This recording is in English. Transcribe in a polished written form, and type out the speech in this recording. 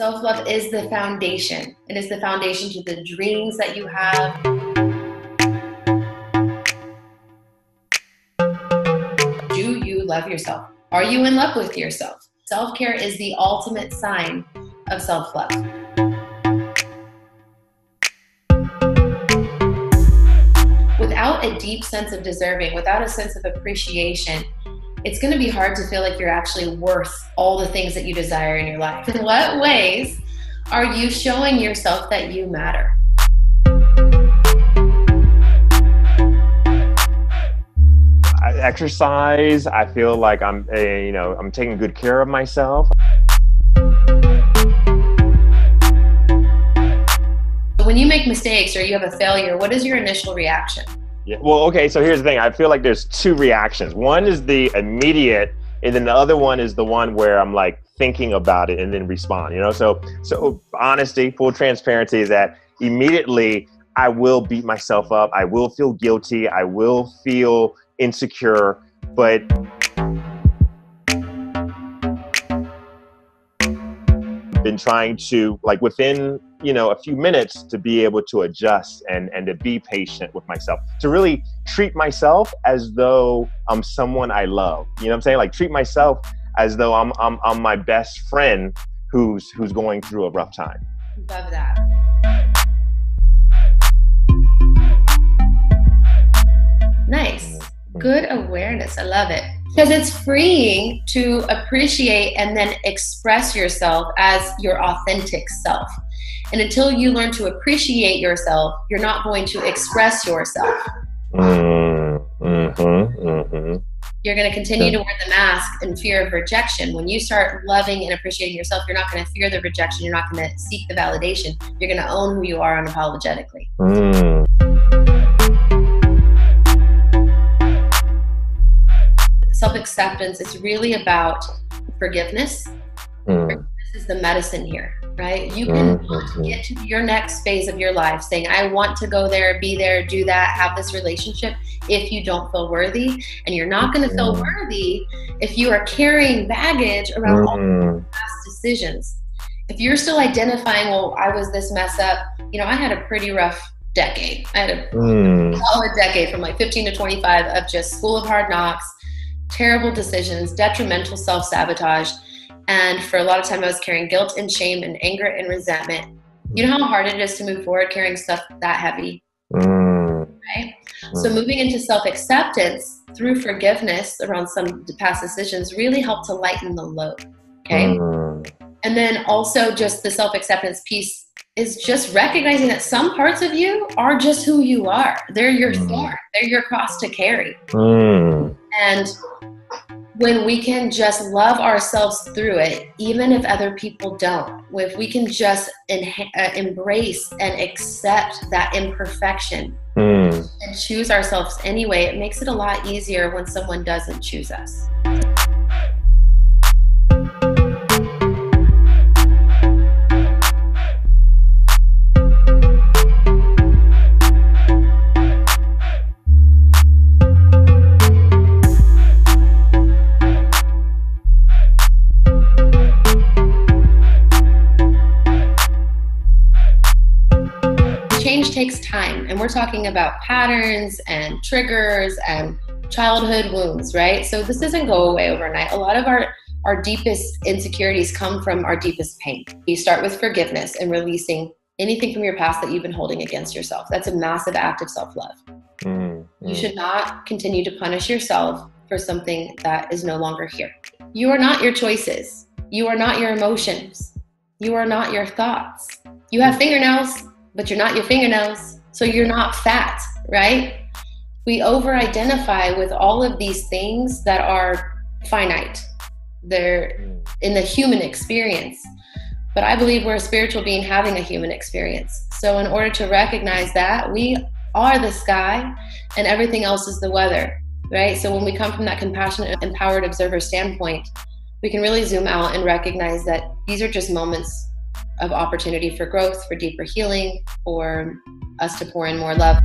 Self-love is the foundation. It is the foundation to the dreams that you have. Do you love yourself? Are you in love with yourself? Self-care is the ultimate sign of self-love. Without a deep sense of deserving, without a sense of appreciation, it's going to be hard to feel like you're actually worth all the things that you desire in your life. In what ways are you showing yourself that you matter? I exercise. I feel like I'm taking good care of myself. When you make mistakes or you have a failure, what is your initial reaction? Yeah. Well, okay, so here's the thing. I feel like there's two reactions. One is the immediate, and then the other one is the one where I'm like thinking about it and then respond, So honesty, full transparency is that immediately I will beat myself up. I will feel guilty. I will feel insecure, but been trying to, like, within a few minutes, to be able to adjust and to be patient with myself, to really treat myself as though I'm someone I love. You know what I'm saying? Like, treat myself as though I'm my best friend who's going through a rough time. Love that. Nice. Good awareness. I love it. Because it's freeing to appreciate and then express yourself as your authentic self. And until you learn to appreciate yourself, you're not going to express yourself. You're going to continue to wear the mask in fear of rejection. When you start loving and appreciating yourself, you're not going to fear the rejection. You're not going to seek the validation. You're going to own who you are unapologetically. Self-acceptance is really about forgiveness. Forgiveness is the medicine here, right? You can get to your next phase of your life saying, I want to go there, be there, do that, have this relationship, if you don't feel worthy. And you're not going to feel worthy if you are carrying baggage around all the past decisions. If you're still identifying, well, I was this mess up, I had a pretty rough decade. I had a solid decade from like 15 to 25 of just school of hard knocks, terrible decisions, detrimental self-sabotage. And for a lot of time, I was carrying guilt and shame and anger and resentment. You know how hard it is to move forward carrying stuff that heavy? Right? So moving into self-acceptance through forgiveness around some past decisions really helped to lighten the load. Okay? And then also just the self-acceptance piece is just recognizing that some parts of you are just who you are. They're your thorn. They're your cross to carry. And when we can just love ourselves through it, even if other people don't, if we can just embrace and accept that imperfection and choose ourselves anyway, it makes it a lot easier when someone doesn't choose us. Change takes time, and we're talking about patterns and triggers and childhood wounds, right? So this doesn't go away overnight. A lot of our deepest insecurities come from our deepest pain. You start with forgiveness and releasing anything from your past that you've been holding against yourself. That's a massive act of self-love. You should not continue to punish yourself for something that is no longer here. You are not your choices. You are not your emotions. You are not your thoughts. You have fingernails, but you're not your fingernails, so you're not fat, right? We over-identify with all of these things that are finite. They're in the human experience. But I believe we're a spiritual being having a human experience. So in order to recognize that, we are the sky and everything else is the weather, right? So when we come from that compassionate, empowered observer standpoint, we can really zoom out and recognize that these are just moments of opportunity for growth, for deeper healing, for us to pour in more love.